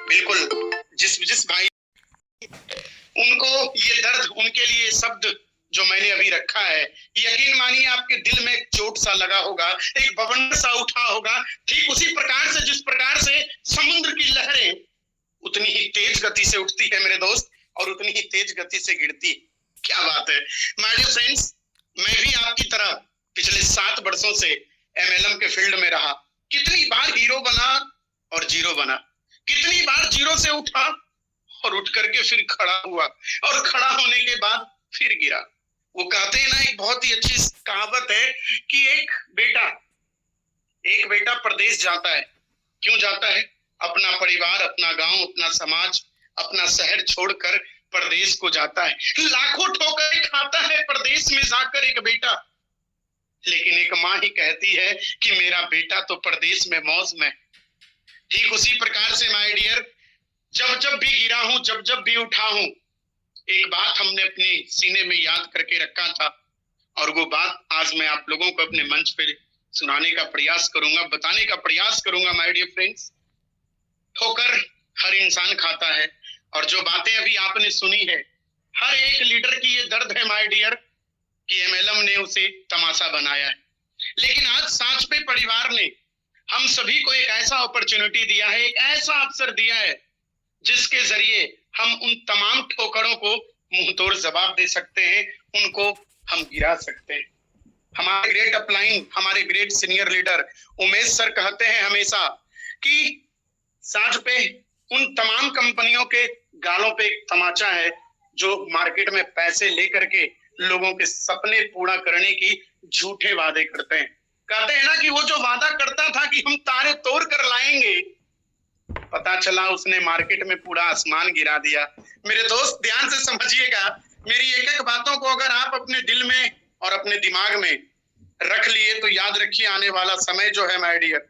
बिल्कुल, जिस जिस भाई उनको ये दर्द, उनके लिए शब्द जो मैंने अभी रखा है, यकीन मानिए आपके दिल में एक चोट सा लगा होगा, एक बवंडर सा उठा होगा। ठीक उसी प्रकार से जिस प्रकार से समुद्र की लहरें उतनी ही तेज गति से उठती है मेरे दोस्त, और उतनी ही तेज गति से गिरती। क्या बात है माय डियर फ्रेंड्स। मैं भी आपकी तरह पिछले 7 वर्षों से एमएलएम के फील्ड में रहा। कितनी बार हीरो बना और जीरो बना, कितनी बार जीरो से उठा और उठ करके फिर खड़ा हुआ, और खड़ा होने के बाद फिर गिरा। वो कहते हैं ना, एक बहुत ही अच्छी कहावत है कि एक बेटा प्रदेश जाता है। क्यों जाता है? अपना परिवार, अपना गांव, अपना समाज, अपना शहर छोड़कर प्रदेश को जाता है। लाखों ठोकरें खाता है प्रदेश में जाकर एक बेटा, लेकिन एक माँ ही कहती है कि मेरा बेटा तो प्रदेश में मौज में। ठीक उसी प्रकार से माय डियर, जब जब भी गिरा हूं, जब जब भी उठा हूं, एक बात हमने अपने सीने में याद करके रखा था, और वो बात आज मैं आप लोगों को अपने मंच पे सुनाने का प्रयास करूंगा, बताने का प्रयास करूंगा माय डियर फ्रेंड्स। ठोकर हर इंसान खाता है, और जो बातें अभी आपने सुनी है, हर एक लीडर की ये दर्द है माय डियर कि एमएलएम ने उसे तमाशा बनाया है। लेकिन आज सांचपे परिवार ने हम सभी को एक ऐसा अपॉर्चुनिटी दिया है, एक ऐसा अवसर दिया है, जिसके जरिए हम उन तमाम ठोकरों को मुंह तोड़ जवाब दे सकते हैं, उनको हम गिरा सकते हैं। हमारे ग्रेट अपलाइन, हमारे great senior leader Umesh sir कहते हैं हमेशा कि सांचपे उन तमाम कंपनियों के गालों पे एक तमाचा है जो मार्केट में पैसे लेकर के लोगों के सपने पूरा करने की झूठे वादे करते हैं। कहते हैं ना कि वो जो वादा करता था कि हम तारे तोड़ कर लाएंगे, पता चला उसने मार्केट में पूरा आसमान गिरा दिया। मेरे दोस्त ध्यान से समझिएगा, मेरी एक एक बातों को अगर आप अपने दिल में और अपने दिमाग में रख लिए तो याद रखिए, आने वाला समय जो है माय डियर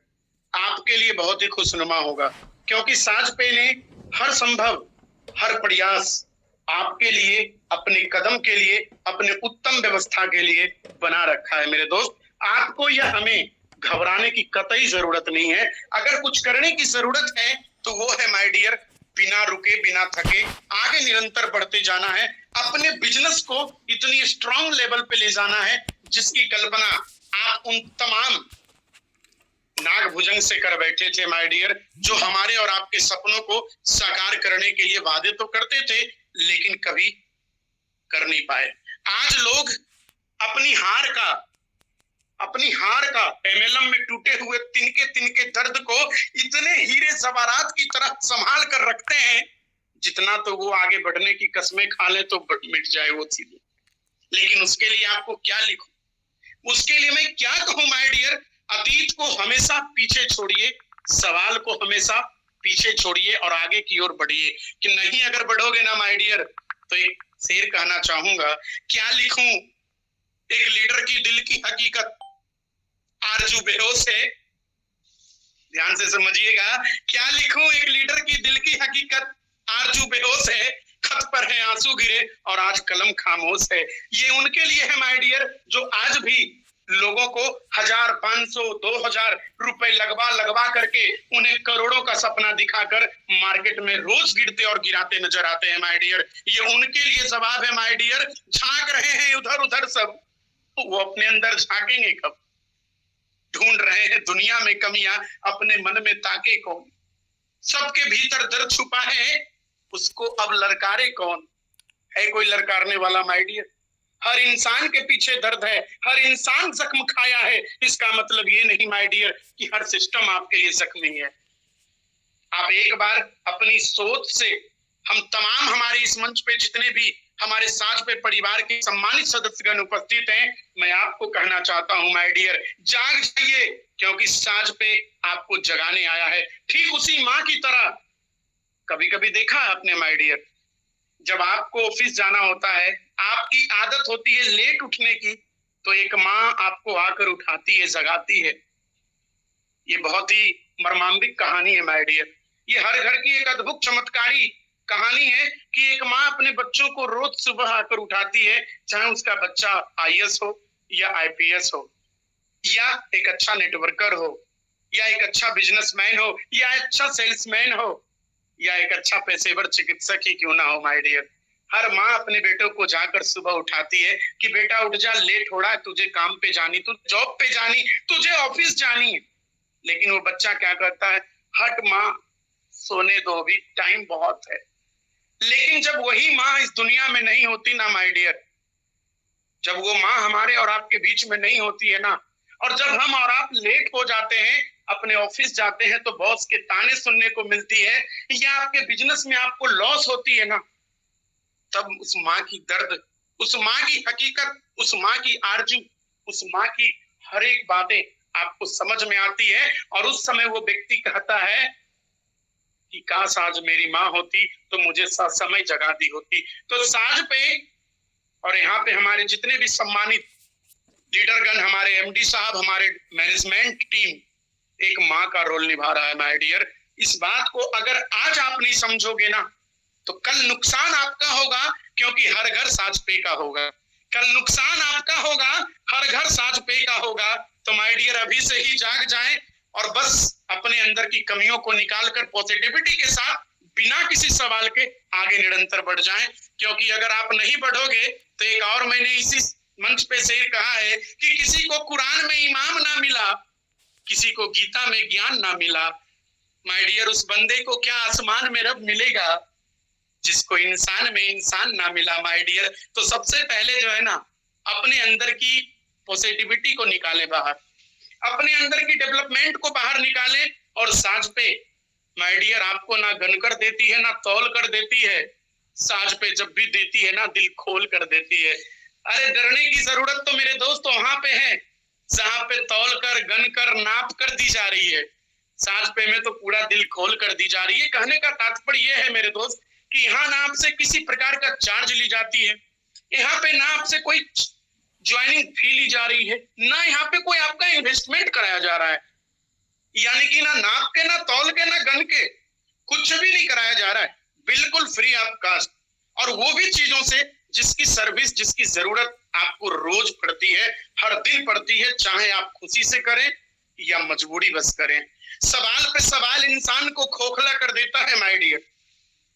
आपके लिए बहुत ही खुशनुमा होगा, क्योंकि सांचपे ने हर संभव, हर प्रयास आपके लिए, अपने कदम के लिए, अपने उत्तम व्यवस्था के लिए बना रखा है। मेरे दोस्त, आपको या हमें घबराने की कतई जरूरत नहीं है। अगर कुछ करने की जरूरत है तो वो है माय डियर, बिना रुके, बिना थके आगे निरंतर बढ़ते जाना है। अपने बिजनेस को इतनी स्ट्रांग लेवल पे ले जाना है जिसकी कल्पना आप उन तमाम नाग भुजंग से कर बैठे थे माय डियर, जो हमारे और आपके सपनों को साकार करने के लिए वादे तो करते थे लेकिन कभी कर नहीं पाए। आज लोग अपनी हार का एमएलएम में टूटे हुए तिनके दर्द को इतने हीरे जवाहरात की तरह संभाल कर रखते हैं, जितना तो वो आगे बढ़ने की कसमें खा ले तो मिट जाए वो चीजें। लेकिन उसके लिए आपको क्या लिखूं, उसके लिए मैं क्या कहूं माय डियर? अतीत को हमेशा पीछे छोड़िए, सवाल को हमेशा पीछे छोड़िए और आगे की ओर बढ़िए। कि नहीं अगर बढ़ोगे ना माय डियर, तो एक शेर कहना चाहूंगा, क्या लिखूं एक लीडर की दिल की हकीकत, आरजू बेहोश है। ध्यान से समझिएगा, क्या लिखूं एक लीडर की दिल की हकीकत, आरजू बेहोश है, खत पर है आंसू गिरे और आज कलम खामोश है। ये उनके लिए है माय डियर जो आज भी लोगों को 1000, 500, 2000 रुपए लगवा करके उन्हें करोड़ों का सपना दिखाकर मार्केट में रोज गिरते और गिराते नजर आते हैं माय डियर। ये उनके लिए जवाब है माय डियर। झांक रहे हैं उधर उधर सब, वो अपने अंदर झांकेंगे कब? ढूंढ रहे हैं दुनिया में कमियां, अपने मन में ताके कौन? सबके भीतर दर्द छुपा है, उसको अब ललकारे कौन? है कोई ललकारने वाला माय डियर? हर इंसान के पीछे दर्द है, हर इंसान जख्म खाया है। इसका मतलब ये नहीं माय डियर कि हर सिस्टम आपके लिए जख्मी है। आप एक बार अपनी सोच से, हम तमाम हमारे इस मंच पे जितने भी हमारे सांचपे परिवार के सम्मानित सदस्यगण उपस्थित हैं, मैं आपको कहना चाहता हूं माय डियर, जाग जाइए, क्योंकि सांचपे आपको जगाने आया है। ठीक उसी माँ की तरह, कभी कभी देखा है आपने माय डियर, जब आपको ऑफिस जाना होता है, आपकी आदत होती है लेट उठने की, तो एक माँ आपको आकर उठाती है, जगाती है। ये बहुत ही मर्मांतिक कहानी है माय डियर। ये हर घर की एक अद्भुत चमत्कारी कहानी है कि एक माँ अपने बच्चों को रोज सुबह आकर उठाती है, चाहे उसका बच्चा आईएएस हो या आईपीएस हो, या एक अच्छा नेटवर्कर हो, या एक अच्छा बिजनेसमैन हो, या अच्छा सेल्समैन हो। या एक अच्छा पेशेवर चिकित्सक ही क्यों ना हो माय डियर, हर माँ अपने बेटों को जाकर सुबह उठाती है कि बेटा उठ जा, लेट हो रहा है, तुझे काम पे जानी, तू जॉब पे जानी, तुझे ऑफिस जानी है। लेकिन वो बच्चा क्या करता है, हट माँ, सोने दो, अभी टाइम बहुत है। लेकिन जब वही माँ इस दुनिया में नहीं होती ना माय डियर, जब वो माँ हमारे और आपके बीच में नहीं होती है ना, और जब हम और आप लेट हो जाते हैं, अपने ऑफिस जाते हैं, तो बॉस के ताने सुनने को मिलती है, या आपके बिजनेस में आपको लॉस होती है ना, तब उस माँ की दर्द, उस माँ की हकीकत, उस माँ की आरजू, उस माँ की हर एक बातें आपको समझ में आती है। और उस समय वो व्यक्ति कहता है कि काश आज मेरी माँ होती तो मुझे समय जगा दी होती। तो साज पे, और यहाँ पे हमारे जितने भी सम्मानित लीडरगण, हमारे एमडी साहब, हमारे मैनेजमेंट टीम एक माँ का रोल निभा रहा है माय डियर। इस बात को अगर आज आप नहीं समझोगे ना, तो कल नुकसान आपका होगा, क्योंकि हर घर साज पे का होगा। कल नुकसान आपका होगा, हर घर साज पे का होगा। तो माय डियर अभी से ही जाग जाएं और बस अपने अंदर की कमियों को निकालकर पॉजिटिविटी के साथ बिना किसी सवाल के आगे निरंतर बढ़ जाएं। क्योंकि अगर आप नहीं बढ़ोगे तो एक और मैंने इसी मंच पे शेर कहा है कि किसी को कुरान में इमाम ना मिला, किसी को गीता में ज्ञान ना मिला, माय डियर उस बंदे को क्या आसमान में रब मिलेगा जिसको इंसान में इंसान ना मिला माय डियर। तो सबसे पहले जो है ना, अपने अंदर की पॉजिटिविटी को निकाले बाहर, अपने अंदर की डेवलपमेंट को बाहर निकाले। और साज पे माय डियर आपको ना गन कर देती है, ना तौल कर देती है। साज पे जब भी देती है ना, दिल खोल कर देती है। अरे डरने की जरूरत तो मेरे दोस्त वहां पे है जहां पे तौल कर, गन कर, नाप कर दी जा रही है। साज पे में तो पूरा दिल खोल कर दी जा रही है। कहने का तात्पर्य यह है मेरे दोस्त कि यहाँ ना आपसे किसी प्रकार का चार्ज ली जाती है, यहाँ पे ना आपसे कोई ज्वाइनिंग फी ली जा रही है, ना यहाँ पे कोई आपका इन्वेस्टमेंट कराया जा रहा है। यानी कि ना नाप के, ना तौल के, ना गन के, कुछ भी नहीं कराया जा रहा है, बिल्कुल फ्री ऑफ कास्ट। और वो भी चीजों से जिसकी सर्विस, जिसकी जरूरत आपको रोज पड़ती है, हर दिन पड़ती है, चाहे आप खुशी से करें या मजबूरी बस करें। सवाल पे सवाल इंसान को खोखला कर देता है माय डियर।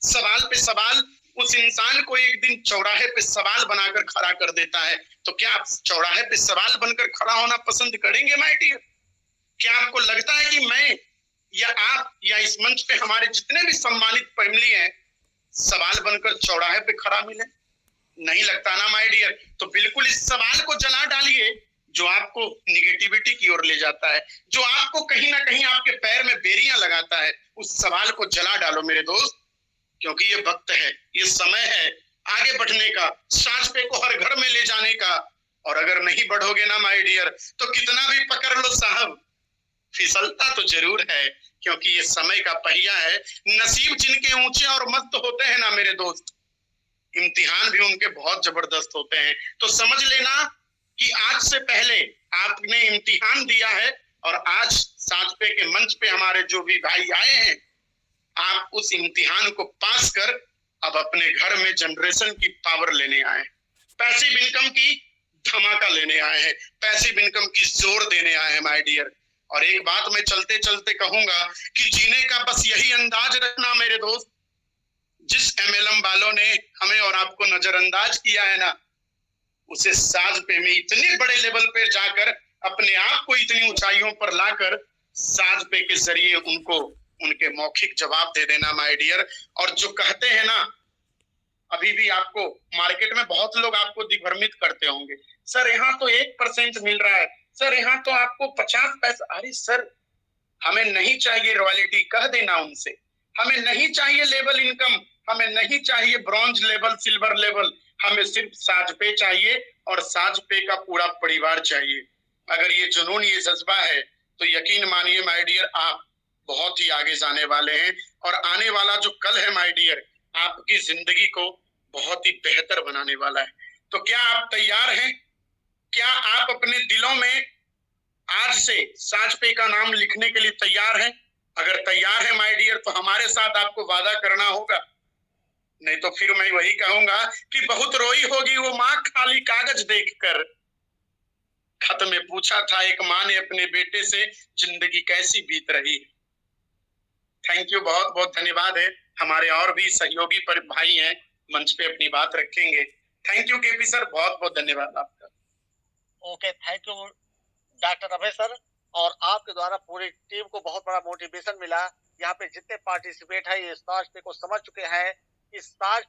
सवाल पे सवाल उस इंसान को एक दिन चौराहे पे सवाल बनाकर खड़ा कर देता है। तो क्या आप चौराहे पे सवाल बनकर खड़ा होना पसंद करेंगे माय डियर? क्या आपको लगता है कि मैं या आप या इस मंच पे हमारे जितने भी सम्मानित फैमिली हैं, सवाल बनकर चौराहे पे खड़ा मिले? नहीं लगता ना माय डियर। तो बिल्कुल इस सवाल को जला डालिए जो आपको निगेटिविटी की ओर ले जाता है, जो आपको कहीं ना कहीं आपके पैर में बेरियां लगाता है। उस सवाल को जला डालो मेरे दोस्त, क्योंकि ये वक्त है, ये समय है आगे बढ़ने का, सांझ पे को हर घर में ले जाने का। और अगर नहीं बढ़ोगे ना माय डियर, तो कितना भी पकड़ लो साहब, फिसलता तो जरूर है, क्योंकि ये समय का पहिया है। नसीब जिनके ऊंचे और मस्त होते हैं ना मेरे दोस्त, इम्तिहान भी उनके बहुत जबरदस्त होते हैं। तो समझ लेना कि आज से पहले आपने इम्तिहान दिया है, और आज साथ पे के मंच पे हमारे जो भी भाई आए हैं, आप उस इम्तिहान को पास कर अब अपने घर में जनरेशन की पावर लेने आए, पैसिव इनकम की धमाका लेने आए हैं, पैसिव इनकम की जोर देने आए हैं माय डियर। और एक बात मैं चलते चलते कहूंगा कि जीने का बस यही अंदाज रखना मेरे दोस्त। जिस एमएलएम वालों ने हमें और आपको नजरअंदाज किया है ना, उसे साज पे में इतने बड़े लेवल पे जाकर अपने आप को इतनी ऊंचाइयों पर लाकर साज पे के जरिए उनको उनके मौखिक जवाब दे देना माय डियर। और जो कहते हैं ना, अभी भी आपको मार्केट में बहुत लोग आपको दिग्भ्रमित करते होंगे, सर यहाँ तो 1% मिल रहा है, सर यहाँ तो आपको 50 पैसा। अरे सर, हमें नहीं चाहिए रॉयल्टी, कह देना उनसे। हमें नहीं चाहिए लेवल इनकम, हमें नहीं चाहिए ब्रॉन्ज लेवल, सिल्वर लेवल, हमें सिर्फ साज पे चाहिए, और साज पे का पूरा परिवार चाहिए। अगर ये जुनून, ये जज्बा है, तो यकीन मानिए माय डियर, आप बहुत ही आगे जाने वाले हैं। और आने वाला जो कल है माय डियर, आपकी जिंदगी को बहुत ही बेहतर बनाने वाला है। तो क्या आप तैयार हैं? क्या आप अपने दिलों में आज से साज पे का नाम लिखने के लिए तैयार हैं? अगर तैयार है माय डियर, तो हमारे साथ आपको वादा करना होगा, नहीं तो फिर मैं वही कहूंगा कि बहुत रोई होगी वो माँ खाली कागज देखकर। खत में पूछा था एक माँ ने अपने बेटे से, जिंदगी कैसी बीत रही। थैंक यू, बहुत बहुत धन्यवाद है। हमारे और भी सहयोगी पर भाई हैं, मंच पे अपनी बात रखेंगे। थैंक यू केपी सर, बहुत बहुत धन्यवाद आपका। Okay, thank you doctor Abhay sir. और आपके द्वारा पूरी टीम को बहुत बड़ा मोटिवेशन मिला। यहाँ पे जितने पार्टिसिपेट है ये स्टार्स डे को समझ चुके हैं। इस स्टार्स